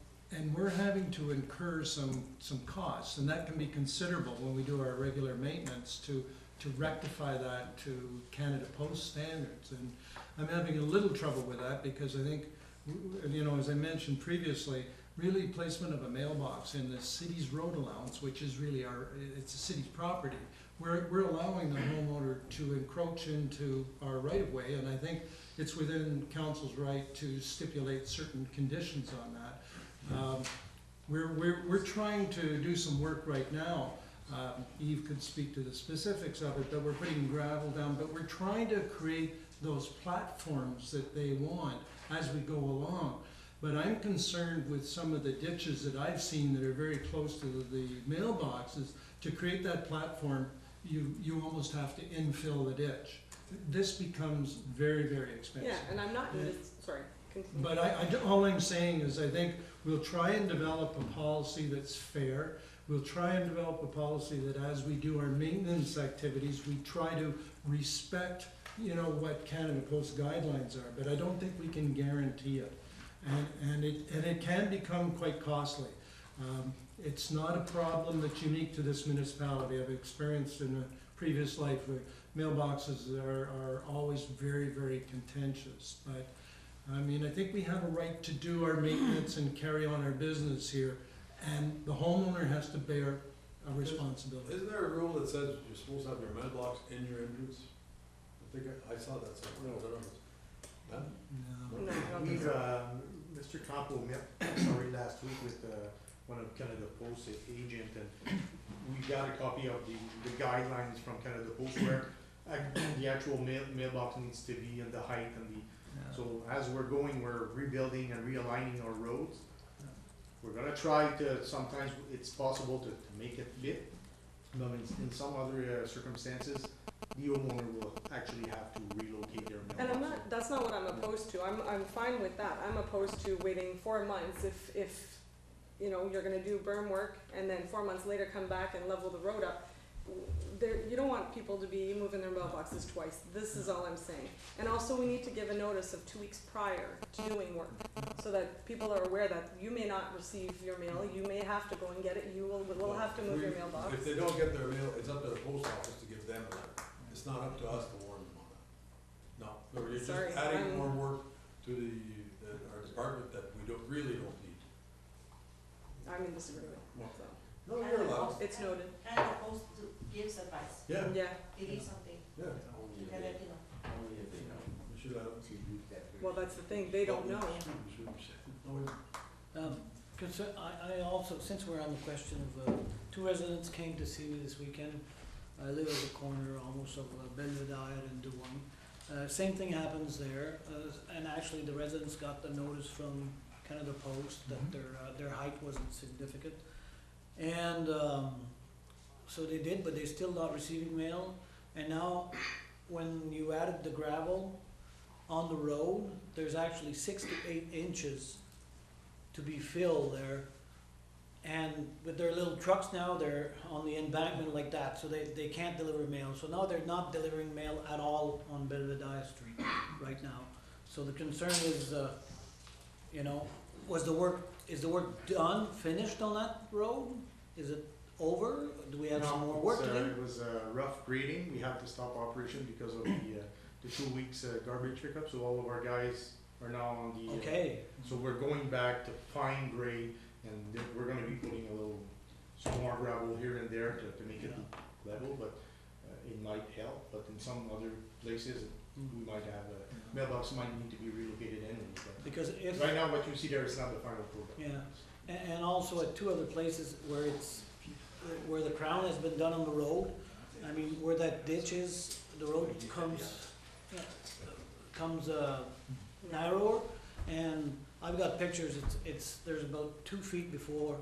we're having to incur some costs, and that can be considerable when we do our regular maintenance to rectify that to Canada Post standards. And I'm having a little trouble with that because I think, as I mentioned previously, really placement of a mailbox in the city's road allowance, which is really it's the city's property. We're allowing the homeowner to encroach into our right-of-way, and I think it's within council's right to stipulate certain conditions on that. We're trying to do some work right now. Eve could speak to the specifics of it, but we're putting gravel down, but we're trying to create those platforms that they want as we go along. But I'm concerned with some of the ditches that I've seen that are very close to the mailboxes. To create that platform, you almost have to infill the ditch. This becomes very, very expensive. Yeah, and I'm not, sorry, continue. But all I'm saying is I think we'll try and develop a policy that's fair. We'll try and develop a policy that as we do our maintenance activities, we try to respect, what Canada Post guidelines are, but I don't think we can guarantee it. And it can become quite costly. It's not a problem that's unique to this municipality. I've experienced in previous life, where mailboxes are always very, very contentious. But, I mean, I think we have a right to do our maintenance and carry on our business here, and the homeowner has to bear a responsibility. Isn't there a rule that says you're supposed to have your mailbox in your entrance? I think I saw that somewhere. I don't know. No? No. No, I don't think We've, so. Mr. Campo met, last week with, one of Canada Post agent, and we got a copy of the guidelines from Canada Post where the actual mailbox needs to be and the height and the, so as we're going, we're rebuilding and realigning our roads. We're gonna try to, sometimes it's possible to make it fit, but in some other circumstances, the homeowner will actually have to relocate their mailbox. And I'm not, that's not what I'm opposed to. I'm fine with that. I'm opposed to waiting 4 months if, you know, you're gonna do berm work and then 4 months later come back and level the road up. You don't want people to be moving their mailboxes twice. This is all I'm saying. And also we need to give a notice of 2 weeks prior to doing work, so that people are aware that you may not receive your mail, you may have to go and get it, will have to move your mailbox. If they don't get their mail, it's up to the post office to give them a letter. It's not up to us to warn them on that. No, you're just Sorry, adding more work to our department that we really don't need. I'm in disagreement, so. No, you're allowed. It's noted. And the post gives advice. Yeah. Yeah. They leave something. Yeah. Only if They they, let you know. only if they know. We should have. Well, that's the thing, they don't know. We should- no, I also, since we're on the question of, 2 residents came to see me this weekend. I live at the corner almost of Belvedere and Dewang. Same thing happens there, and actually the residents got the notice from Canada Post that their height wasn't significant. And, so they did, but they're still not receiving mail. And now, when you added the gravel on the road, there's actually 6 to 8 inches to be filled there. And with their little trucks now, they're on the embankment like that, so they can't deliver mail. So now they're not delivering mail at all on Belvedere Street right now. So the concern is, you know, is the work done, finished on that road? Is it over? Do we have some more work to do? It was rough grading. We had to stop operation because of the 2 weeks garbage pickup, so all of our guys are now on the. Okay. So we're going back to fine grade, and then we're gonna be putting some more gravel here and there to make it level, but it might help, but in some other places, we might have mailbox might need to be relocated anyway. But Because if. right now, what you see there is not the final product. Yeah, and also at 2 other places where the crown has been done on the road. I mean, where that ditch is, the road comes narrower, and I've got pictures, there's about 2 feet before,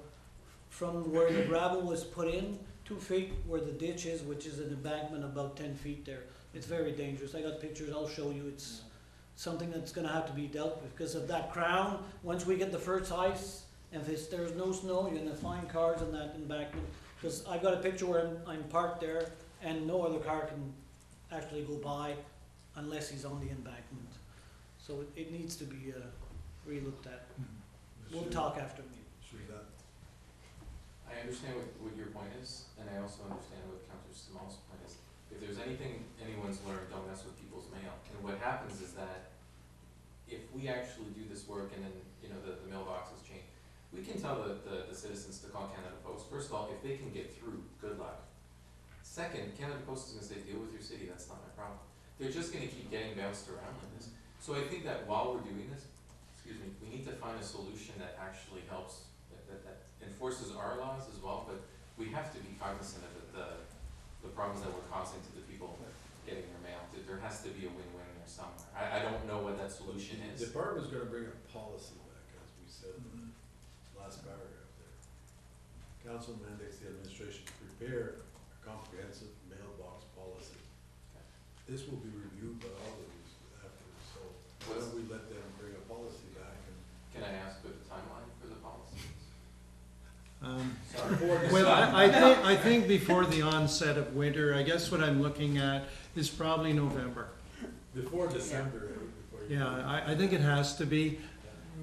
from where the gravel was put in, 2 feet where the ditch is, which is an embankment about 10 feet there. It's very dangerous. I got pictures, I'll show you. It's something that's gonna have to be dealt with because of that crown. Once we get the first ice, and if there's no snow, you're gonna find cars in that embankment. Because I've got a picture where I'm parked there, and no other car can actually go by unless he's on the embankment. So it needs to be re-looked at. We'll talk after me. I understand what your point is, and I also understand what Councillor Simon's point is. If there's anything anyone's learned, don't mess with people's mail. And what happens is that if we actually do this work and then, you know, the mailboxes change, we can tell the citizens to call Canada Post. First of all, if they can get through, good luck. Second, Canada Post is gonna say, deal with your city, that's not my problem. They're just gonna keep getting bounced around like this. So I think that while we're doing this, we need to find a solution that actually helps, that enforces our laws as well, but we have to be cognizant of the problems that we're causing to the people getting their mail. There has to be a win-win there somewhere. I don't know what that solution is. The department's gonna bring a policy back, as we said in the last paragraph there. Council mandates the administration to prepare a comprehensive mailbox policy. This will be reviewed by all of these after, so why don't we let them bring a policy back and. Can I ask what the timeline for the policy is? Well, I think before the onset of winter, I guess what I'm looking at is probably November. Before December. Yeah, I think it has to be.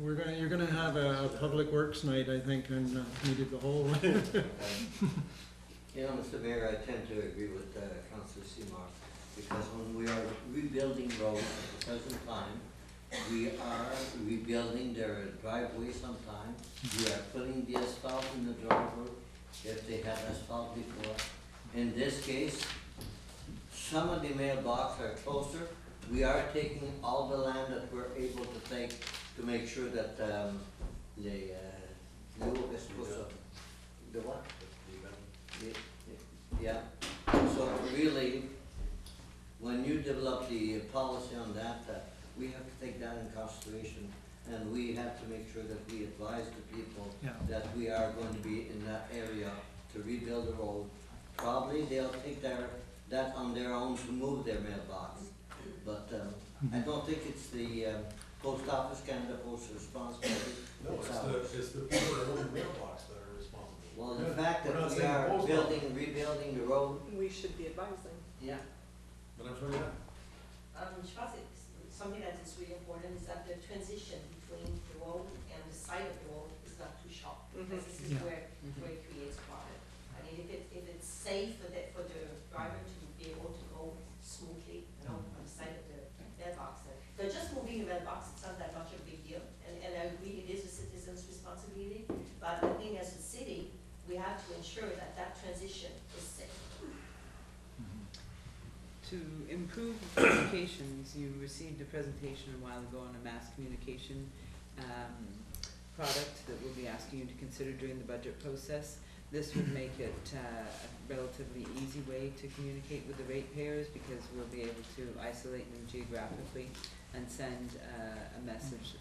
You're gonna have a public works night, I think, and maybe the whole. You know, Mr. Mayor, I tend to agree with Councillor Seymour, because when we are rebuilding roads at the present time, we are rebuilding their driveway sometimes. We are putting the asphalt in the driveway if they had asphalt before. In this case, some of the mailboxes are closer. We are taking all the land that we're able to take to make sure that the what? Yeah, so really, when you develop the policy on that, we have to take that in consideration, and we have to make sure that we advise the people that we are going to be in that area to rebuild the road. Probably they'll take that on their own to move their mailbox, but I don't think it's the Post Office Canada Post responsibility. No, it's the people that own the mailbox that are responsible. Well, the fact that we are rebuilding the road. We should be advising. Yeah. Madame Sonia? Je pense que something that is really important is that the transition between the road and the side of the road is not too sharp. Because this is where it creates problem. I mean, if it's safe for the driver to be able to go smoothly, on the side of the mailbox. They're just moving the mailbox, it's not that much of a big deal. And I agree, it is a citizen's responsibility, but I think as a city, we have to ensure that that transition is safe. To improve communications, you received a presentation a while ago on a mass communication product that we'll be asking you to consider during the budget process. This would make it a relatively easy way to communicate with the ratepayers, because we'll be able to isolate them geographically and send a message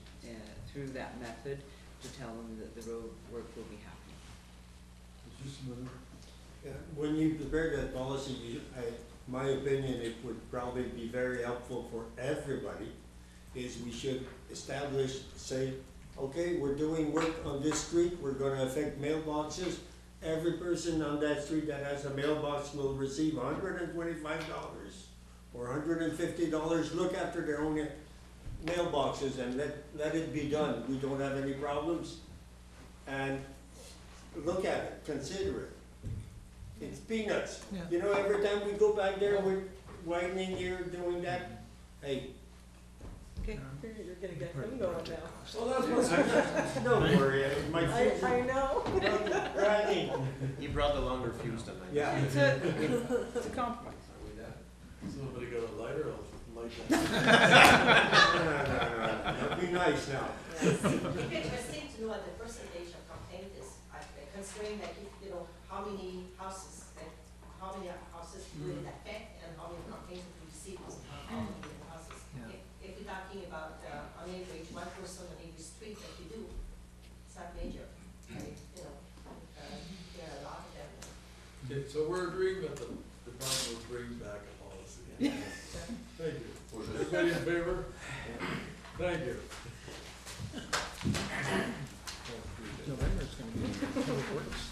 through that method to tell them that the road work will be happening. When you prepare that policy, my opinion, it would probably be very helpful for everybody, is we should establish, say, okay, we're doing work on this street, we're gonna affect mailboxes. Every person on that street that has a mailbox will receive $125 or $150. Look after their own mailboxes and let it be done. We don't have any problems. And look at it, consider it. It's peanuts. Yeah. You know, every time we go back there, we're widening here, doing that. Hey. Okay. You're gonna get him going now. Well, that's Don't worry, my fuse I know. running. He brought the longer fuse tonight. Yeah. It's a compromise. Somebody got a lighter, I'll light No. That'd be nice now. It'd be interesting to know what the percentage of complaint is, considering that how many houses do it affect, and how many complaints we receive on how many houses. If we're talking about on average 1 person on every street that you do, it's not major. There are a lot of them. Okay, so we're agreeing that the department will bring back a policy. Thank you. Everybody in favor? Thank you. November's gonna be public works.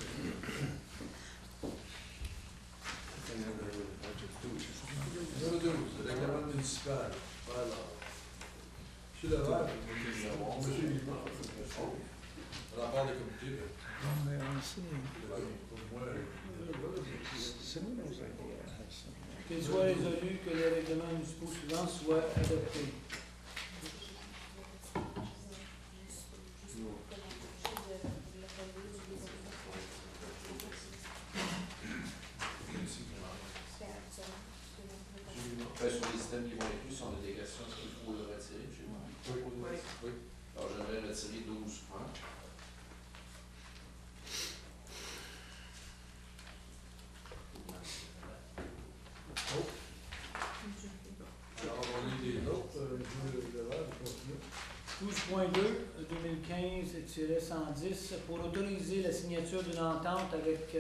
Numéro 12, règlement municipal, bylaw. Monsieur Laval, Monsieur Guimard, rapport des comités. Qu'il soit résolu que les règlements municipaux suivants soient adoptés. Sur les systèmes qui vont être inclus, si on a des questions, est-ce qu'il faut le retirer chez moi? Oui. Alors, j'aimerais retirer 12 points. Alors, on lit les notes, Monsieur Laval, continue. 12.2, 2015-110, pour autoriser la signature d'une entente avec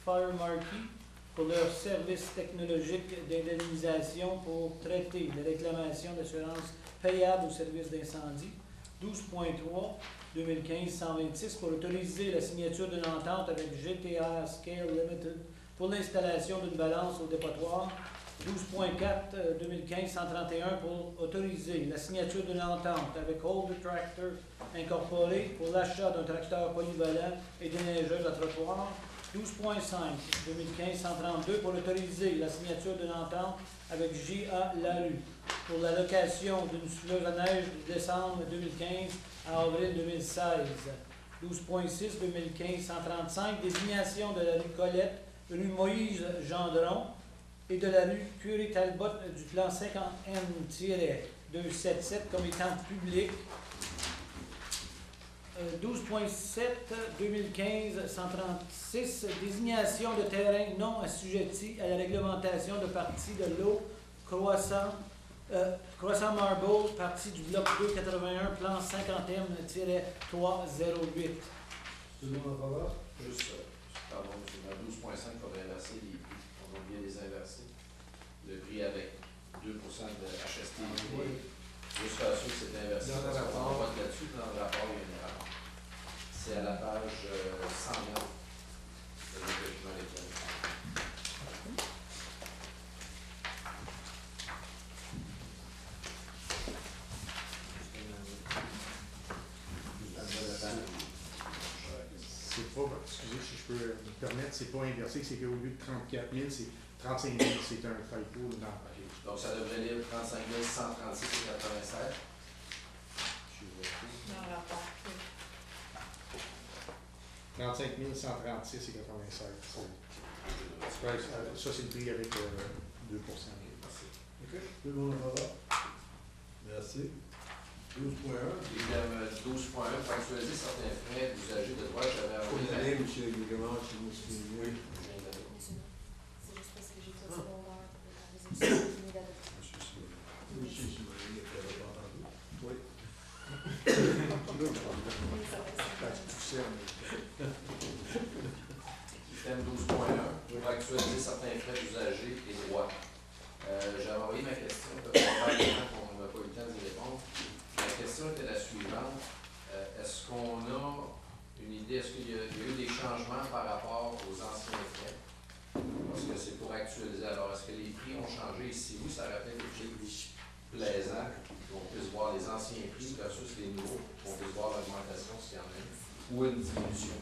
Fire Marquee pour leur service technologique d'indemnisation pour traiter les réclamations d'assurance payables au service d'incendie. 12.3, 2015-126, pour autoriser la signature d'une entente avec GTA Scale Limited pour l'installation d'une balance au dépotoir. 12.4, 2015-131, pour autoriser la signature d'une entente avec Holder Tractor Incorporé pour l'achat d'un tracteur polyvalent et déneigeuse à trottoir. 12.5, 2015-132, pour autoriser la signature d'une entente avec J.A. Larue pour la location d'une souleuse à neige de décembre 2015 à avril 2016. 12.6, 2015-135, désignation de la rue Colette, rue Moïse Gendron et de la rue Curie-Talbot du plan 50M-277 comme étant public. 12.7, 2015-136, désignation de terrain non assujetti à la réglementation de partie de l'eau Croissant Marble, partie du bloc 281, plan 50M-308. Tout le monde en faveur? Juste, pardon, dans 12.5, il faudrait inverser les prix. On va bien les inverser. Le prix avec 2% de HST. Oui. Juste faire sûr que c'est inversé. Dans le Parce qu'on rapport. vote là-dessus, dans le rapport, il y a une erreur. C'est à la page 109 de le document électronique. C'est pas, excusez si je peux me permettre, c'est pas inversé, c'est qu'au lieu de 34 000, c'est 35 000, c'est un typo dans. Donc, ça devrait lire 35 136 et 87. Dans le rapport. 35 136 et 96. Ça, c'est le prix avec 2%. Merci. OK. Tout le monde en faveur? Merci. 12.1. Idem 12.1, pour actualiser certains frais d'usagers de droit, j'avais Faut envoyé y aller, M. Guillemot, si vous me suivez. Oui. C'est juste parce que j'ai tout secondaire pour les Monsieur Simon, il n'avait pas entendu. Oui. Item 12.1, pour actualiser certains frais d'usagers et droits. J'avais envoyé ma question, peut-être qu'on n'a pas eu le temps d'y répondre. La question était la suivante. Est-ce qu'on a une idée, est-ce qu'il y a eu des changements par rapport aux anciens frais? Parce que c'est pour actualiser. Alors, est-ce que les prix ont changé? Si oui, ça aurait peut-être été plaisant qu'on puisse voir les anciens prix versus les nouveaux, qu'on puisse voir l'augmentation s'il y en a une, ou une diminution.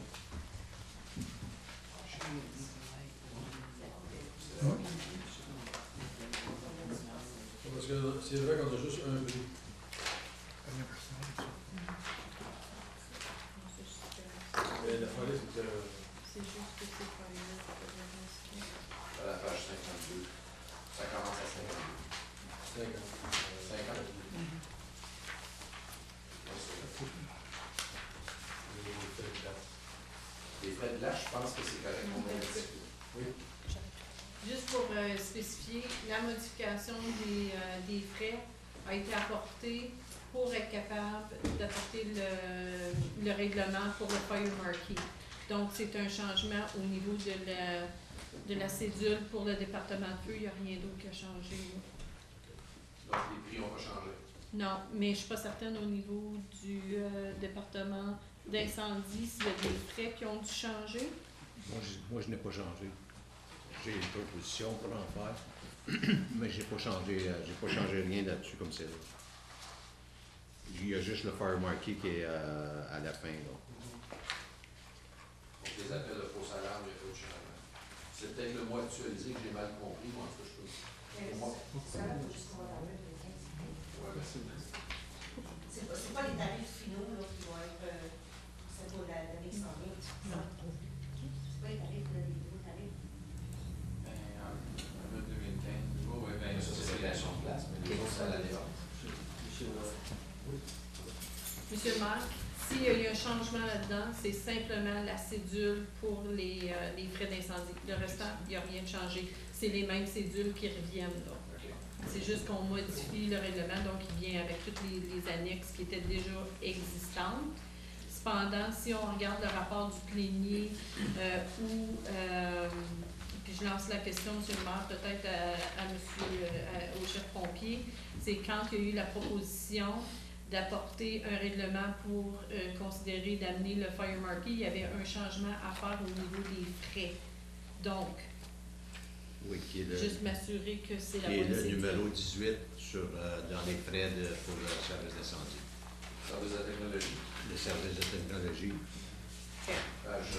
Parce que c'est vrai qu'on a juste un prix. Mais la folie, c'est que... C'est juste que c'est pas là. À la page 52. Ça commence à 52. 50. 50. Les frais de lâche, je pense que c'est correct. Oui. Juste pour spécifier, la modification des frais a été apportée pour être capable d'apporter le règlement pour le fire marquee. Donc, c'est un changement au niveau de la cédule pour le département de feu. Il n'y a rien d'autre qui a changé. Donc, les prix n'ont pas changé. Non, mais je ne suis pas certaine au niveau du département d'incendie s'il y a des frais qui ont dû changer. Moi, je n'ai pas changé. J'ai une proposition pour en faire, mais j'ai pas changé rien là-dessus comme c'est là. Il y a juste le fire marquee qui est à la fin. Là. Donc, les appels de faux alarmes, il y a d'autres changements. C'est peut-être le mot actualisé que j'ai mal compris, moi, en tout cas, je peux. C'est pas les tarifs finaux là, qui vont être. C'est pour l'année qui s'en vient. C'est pas les tarifs, les nouveaux tarifs. En 2015, oui, bien, Ça, c'est la création de place, mais les autres, c'est à la dévente. Monsieur le maire, s'il y a eu un changement là-dedans, c'est simplement la cédule pour les frais d'incendie. Le restant, il n'y a rien de changé. C'est les mêmes cédules qui reviennent là. C'est juste qu'on modifie le règlement, donc il vient avec toutes les annexes qui étaient déjà existantes. Cependant, si on regarde le rapport du plénier puis je lance la question, M. le maire, peut-être au chef pompier, c'est quand il y a eu la proposition d'apporter un règlement pour considérer d'amener le fire marquee, il y avait un changement à faire au niveau des frais. Donc, Oui, qui est le, juste m'assurer que c'est la qui est bonne le cédule. numéro 18 dans les frais pour le service d'incendie. Service de technologie. Le service de technologie. Page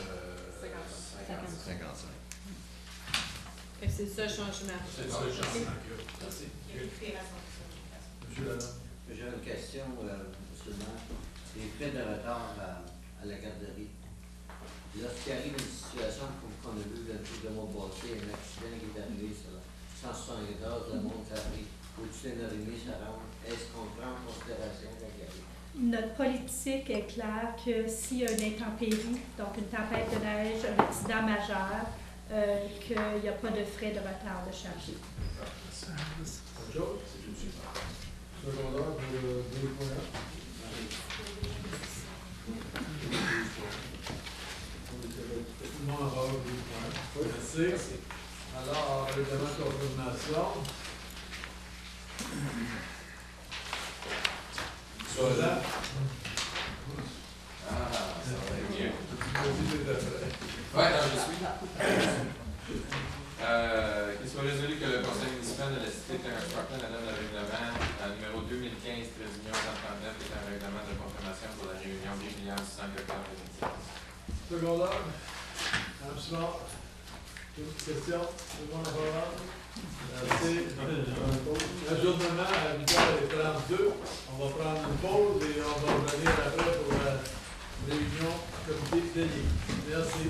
56. 55. Fait que c'est le seul changement. C'est le seul changement qu'il y a. Merci. Monsieur Lalonde. J'ai une question, monsieur le maire. Les frais de retard à la garderie. Lorsqu'il arrive une situation comme qu'on a vu le mois passé, un accident qui est arrivé sur 170 heures, le monde a pris au-dessus d'une heure et demie, ça rentre. Est-ce qu'on prend en considération la garderie? Notre politique est claire que s'il y a une intempérie, donc une tempête de neige, un accident majeur, qu'il n'y a pas de frais de retard de charger. Autre chose? C'est tout de suite. Secondaire pour le 2.1. Tout le monde en va au 2.1. Merci. Alors, règlement de confirmation. Soit là. Ah, ça va être bien. Ouais, non, je suis. Qu'il soit résolu que le conseil municipal de la cité de Clarence-Parkland adopte le règlement numéro 2015-13-139 qui est un règlement de confirmation pour la réunion régulière du 5 octobre 2016. Secondaire. Absent. Question? Tout le monde en va. Merci. Ajournement à 8h32. On va prendre une pause et on va revenir après pour la réunion comité dédié. Merci.